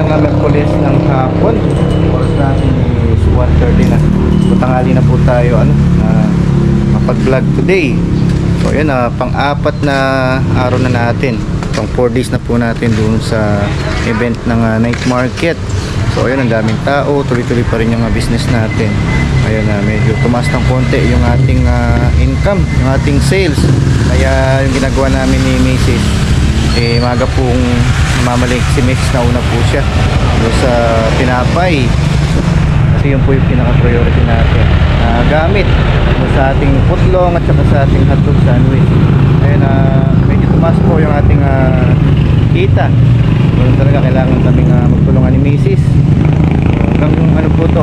mga Merkulis ng hapon. Oras natin is 1:30 na. Tanghali na po tayo mapag-vlog today. So yun, pang-apat na araw na natin. Pang 4 days na po natin doon sa event ng night market. So ayun, ang daming tao, tuloy-tuloy pa rin yung business natin. Ayun, medyo tumaas ng konti yung ating income, yung ating sales. Kaya yung ginagawa namin ni Mrs. Maga pong namamalik si Mrs. na una po siya doon sa tinapay. Kasi yun po yung pinaka-priority natin. Gamit sa ating putlong at saka sa ating hotdog sandwich. Ayun, medyo tumaas po yung ating kita. Doon talaga kailangan kaming magtulungan ni Mrs. So, hanggang ano po to,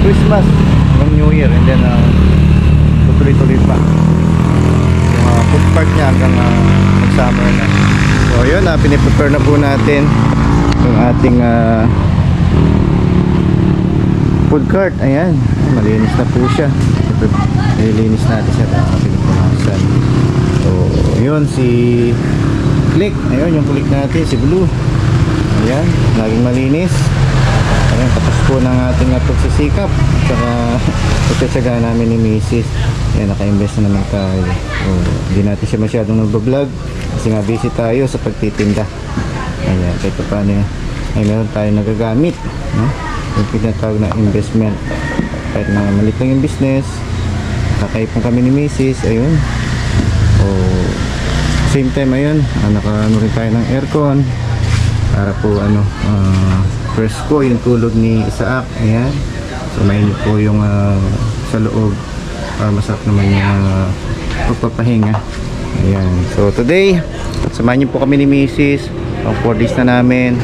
Christmas, hanggang New Year, and then tutuloy-tuloy pa yung food park niya hanggang mag-summer na. So yun, piniprepare na po natin yung ating food cart. Ayan, malinis na po siya. Nililinis natin siya, pinupunasan. So yun, si Click, ayun yung Click natin, si Blue. Ayan, laging malinis. Ayan, tapos po ng ating pagsisikap. Saka pagtsatsaga namin ni Mrs. Ayan, naka-invest na naman tayo. So, hindi natin siya masyadong nagbablog kasi nga busy tayo sa pagtitinda. Ayan, kahit pa paano ay meron tayo nagagamit, no? Yung pinatawag na investment. Kahit na maliit lang yung business, kakaipon kami ni Mrs. Ayun. So, same time ayun, naka-ano rin tayo ng aircon para po fresco yung tulog ni Isaac. Ayan, so mainit po yung sa loob para masarap naman yung pagpapahinga. Ayan, so today samahan niyo po kami ni Mrs. Pang 4 days na namin.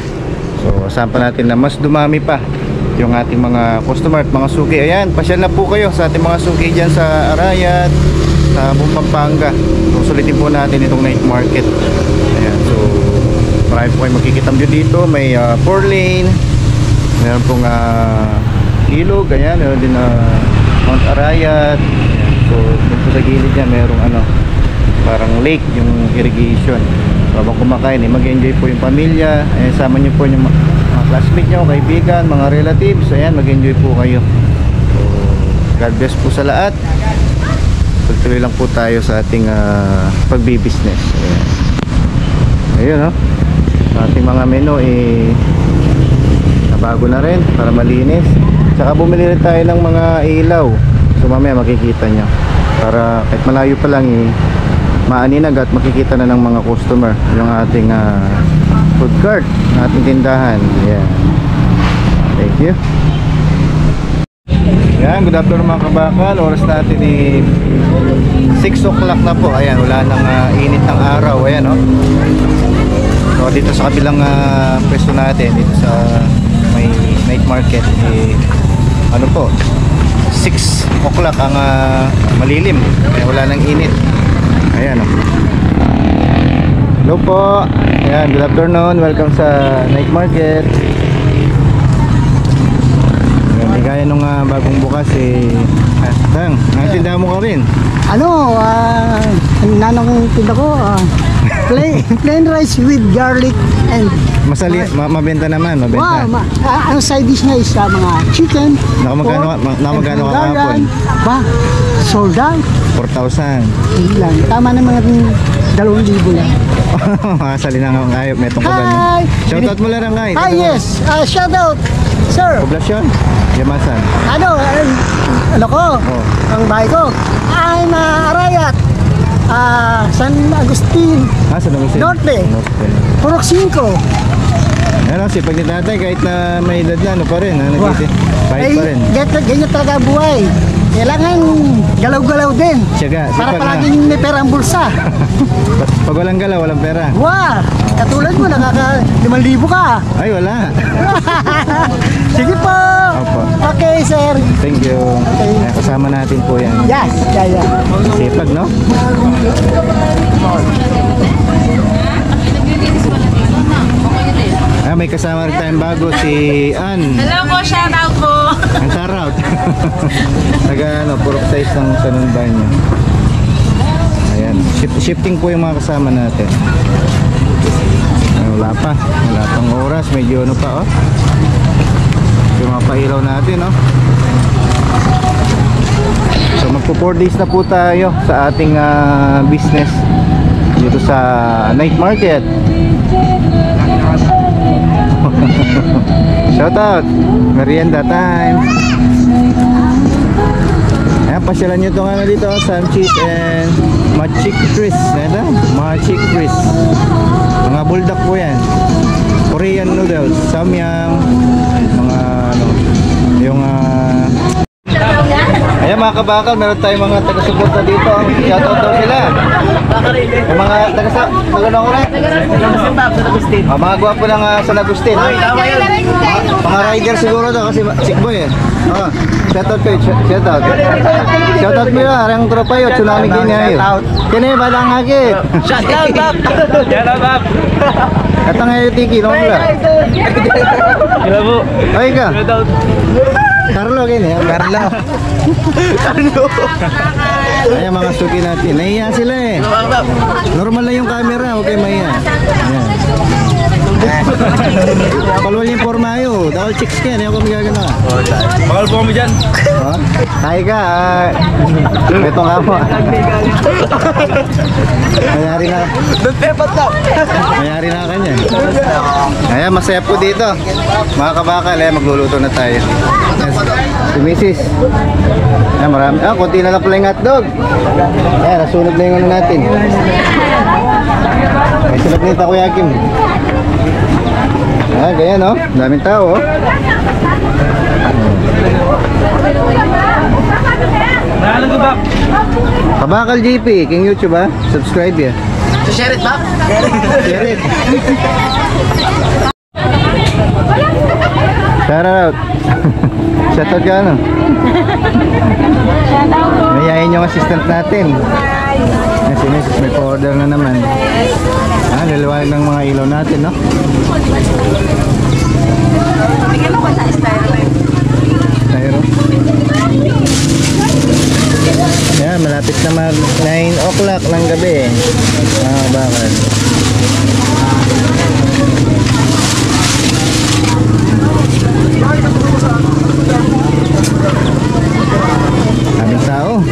So asahan pa natin na mas dumami pa yung ating mga customer at mga suki. Ayan, pasyal na po kayo sa ating mga suki dyan sa Arayat, sa buong Pampanga. So sulitin po natin itong night market. Ayan, so marami po kayo makikita dito. May 4 lane, meron pong ilog, ayan, meron din Mount Arayat. Ayan, so dito sa gilid niya merong parang lake, yung irrigation. So habang kumakain, mag-enjoy po yung pamilya. Ayan, sama nyo po yung mga classmates nyo, kaibigan, mga relatives. Ayan, mag-enjoy po kayo. So God bless po sa lahat. Tuloy lang po tayo sa ating pagbi-business. Ayun, ating mga menu nabago na rin para malinis. Tsaka bumili rin tayo ng mga ilaw. So mamaya makikita nyo para kahit malayo pa lang maaninag at makikita na ng mga customer yung ating food cart, ating tindahan. Ayan. Thank you. Ayan, good afternoon mga kabakal. Oras natin 6 o'clock na po. Ayan, wala nang init ng araw. Ayan, so dito sa kabilang pwesto natin, dito sa may night market, ano po, 6 o'clock ang malilim. Ayan, wala nang init. Ayan, hello po. Ayan, good afternoon. Welcome sa night market. Hindi kaya nung bagong bukas Tang, natinda mo ka rin. Nanong tinda ko, plain rice with garlic and mabenta naman, mabenta. Ang side dish niya is mga chicken. Nakamagano ka kahapon? Sold out 4,000 lang. Tama na mga 2,000 lang. Makasali na nga kayo, metong ka ba niya? Shoutout mo lang kahit. Yes, shoutout sir. Poblasyon? Yamasan? Ano ko? Ang bahay ko I'm Arayat, San Agustin, San Agustin Norte. Purok 5. Ano, sipag ni tatay kahit na may edad na, ano pa rin, kahit pa rin. Ganyan talaga buhay. Kailangan galaw-galaw din. Siyaga, para sipag palaging may pera ang bulsa. Pag walang galaw, walang pera. Katulad mo, nakaka 5,000 ka. Ay, wala. Sige po. Opo. Okay, sir. Thank you. Okay. Ayan, kasama natin po yan. Yes, yeah. Sipag, no? Ah, may kasama rin tayong bago, si Ann. Hello po, shout out po. Ang shoutout. Taga ano, purok size ng Tanunban niya. Ayan, shifting po yung mga kasama natin. Wala pang oras, medyo ano pa oh. Yung mga pailaw natin oh. So magpo 4 days na po tayo sa ating business dito sa night market. Shout out, merienda time. Ayan, pasyalan nyo itong ano dito, Samchis and Machik Chris. Ito, Machik Chris. Mga bulldog po yan. Korean noodles, samyang, mga ano, yung ayan mga kabakal, meron tayong mga taga-suporta dito. Shoutout daw sila. Yung mga taga-ano ko rin? Mga gwapo ng San Agustin. Mga rider siguro daw kasi Sikboy eh. Shoutout kayo, shoutout. Shoutout mo yun, arang tropa yun, tsunami ganyan yun. Kini ba lang agit? Shoutout, Bob! Shoutout, Bob! Kata ngayon tiki, no mula? Kila po. Ay ka? Carlo gini, Carlo. Ayan mga suki natin. Nahiya sila eh. Normal na yung camera, okay mahiya. Ayan. Palwal yung forma yun. Dahil chicks ka, hindi ako magagano. Bakal po kami dyan. Tayo ka. Ito nga mo. Mayari na. Mayari na kanya. Ayan, masaya po dito. Mga kabakal, magluluto na tayo. Si Mrs. Ayan, marami. Konti na lang pala yung hotdog. Ayan, nasunod na yung ano natin. May silap nita Kuya Kim. Ah, ganyan oh. Daming tao oh. Kabakal GP, king YouTube ha. Subscribe ya. Share it, Bob! Share it. Shout out. Shout out ka ano. Mayayain yung assistant natin. Si Mrs. may order na naman. Liliwanag ng mga ilaw natin, no? Tingnan mo sa styro. Styro. Yan, malapit na mag 9 o'clock ng gabi. Mga bakal. Daming tao.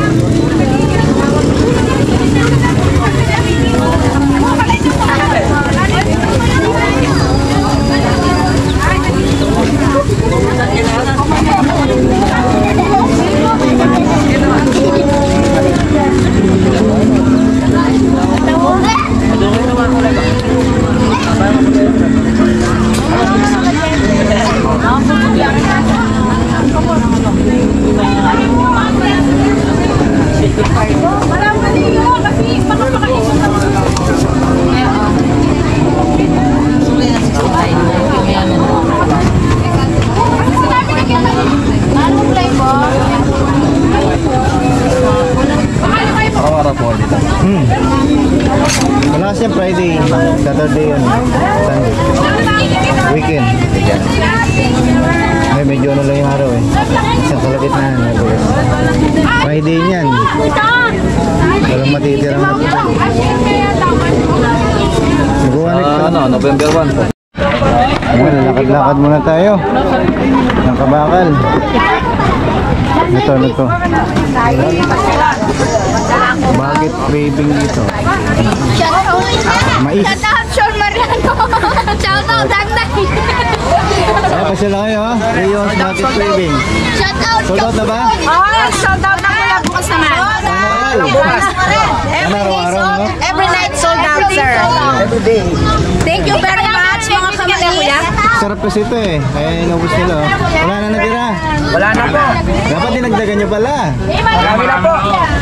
Wala siya Friday, Saturday yun, Sunday, weekend. Ay, medyo ano lang yung araw eh. Isang kalagitnaan. Friday niyan. Walang matitirang November 1. Lalakad-lakad muna tayo ng kabakal. Ito. Bakit craving dito? Mais. Shout out, Sean Mariano. Shout out, Dagdag. Kaya pa sila kayo ha? Rayon's Bakit craving. Shout out. Sold out na ba? Shout out na kuya bukas naman. Araw-araw no? Every night sold out, sir. Every day. Thank you very much, mga kamila kuya. Sarap kasi ito eh. Kaya inubos nila oh. Wala na natira. Wala na po. Dapat dinagdagan nyo pala. Marami na po.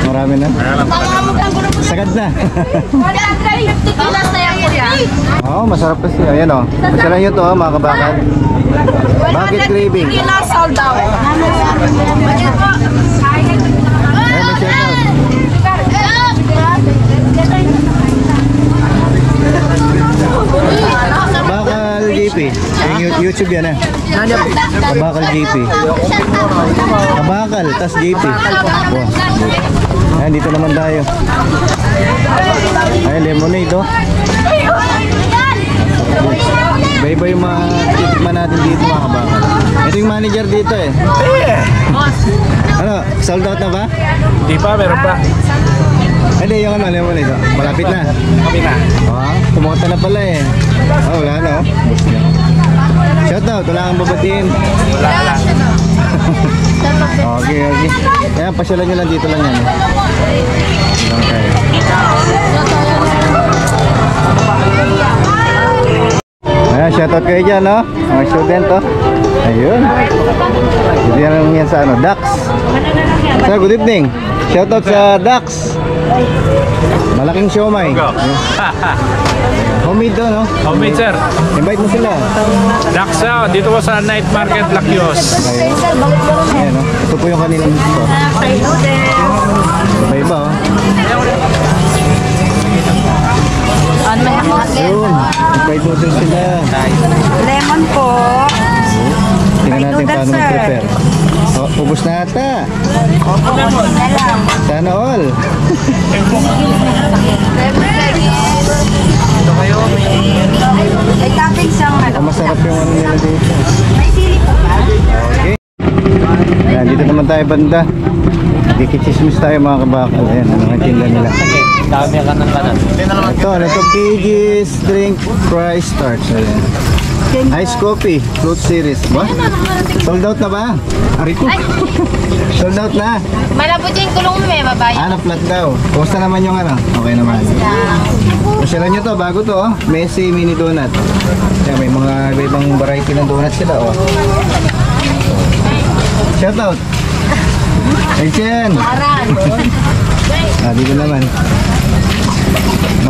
Marami na. Sagad na. 50 kilos na yan kuya. Oo, masarap kasi. Ayan o. Masarap nyo to mga kabakal. Bakit craving? 150 kilos sold out. Ayan, may shout out. Bakal GP. Yung YouTube yan eh. Kabakal GP. Kabakal, tas GP. Wow. Ayan, dito naman tayo. Ayan, lemonade oh. Iba-iba yung mga titikman natin dito mga kabakal. Ito yung manager dito eh. Ano, sold out na ba? Di pa, meron pa. Hindi, yung ano, lemon ito. Malapit na. Kami na. Kumunta na pala eh. Wala na oh. Shout out, wala kang babatiin. Wala. Okay. Kaya pasyalan nyo lang dito lang yan. Okay. Ayan, shoutout kayo dyan, no? Mga student, oh. Ayun. Diyan lang yan sa ano, Dax. Sir, good evening. Shoutout sa Dax. Malaking siomay. Homemade daw, no? Homemade, sir. Invite mo sila. Daxa, dito po sa Night Market, Lakyos. Ayan, no? Ito po yung kanilang store. Iba-iba, oh. Ayun. Invite mo din sila. Lemon po. Tingnan natin paano mag-prepare. Ubus na ata. Sana all. May topping siyang ano. Masarap yung ano nila dito. May sili po ba? Okay. Ayan, dito naman tayo banda. Dikichismis tayo mga kabakal. Ayan, ano ang tinda nila. Dami ka ng kanan. Ito, KG's Drink Price Starts. Ayan. Ice coffee, fruit series. Ba? Sold out na ba? Ariko. Sold out na. Malapot yung kulong mo, babae. Flat daw. Kumusta naman yung ano? Okay naman. Masyalan nyo to, bago to oh. Messi mini donut. Kaya may mga ibang variety ng donut sila oh. Shout out. Hey Chen. Dito naman.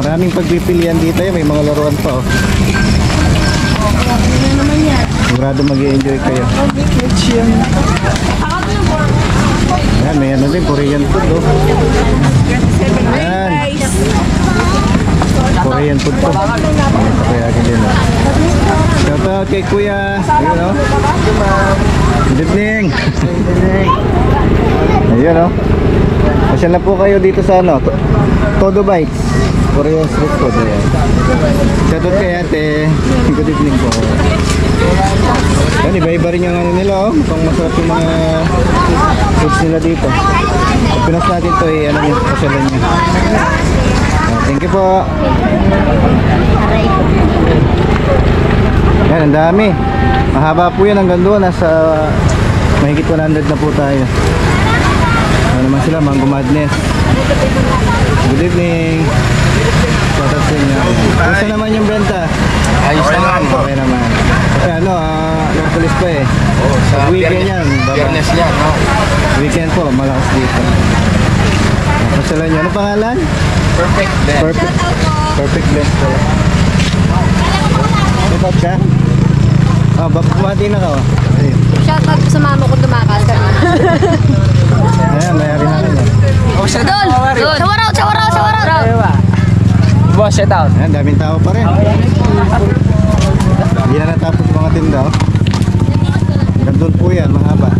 Maraming pagpipilian dito eh. May mga laruan pa oh. Sigurado mag-i-enjoy kayo. Ayan, may ano din, Korean food oh. Ayan. Korean food to. Kaya din oh. Shout out kay Kuya. Ayun oh. Good evening. Ayun oh. Pasyal na po kayo dito sa ano, Todo Bites. Korean street food. Ayan. Shout out kay ate. Good evening po. Yan, iba-iba rin yung ano nila oh. Mukhang masarap yung mga foods nila dito. Pag pinas natin to eh, ano yung pasyalan nyo. Thank you po. Yan, ang dami. Mahaba po yan hanggang doon. Nasa mahigit 100 na po tayo. Ano naman sila, Mango Madness. Good evening. Shoutout sa inyo. Kumusta naman yung benta? Ayos naman. Okay naman. Kasi ano, nagpulis pa eh. Sa Weekend yan. Biyernes yan, no? Weekend po, malakas dito. Pasalan nyo. Ano pangalan? Perfect blend. Perfect blend pala. Shoutout ka? Baka kumati na ka oh. Ayun. Shoutout sa mama ko dumakal. Ayan, mayari na rin. Doon! Shawaraw! Boss, shout out. Ayan, daming tao pa rin. Hindi na natapos mga tinda oh. Hanggang doon po yan, mahaba.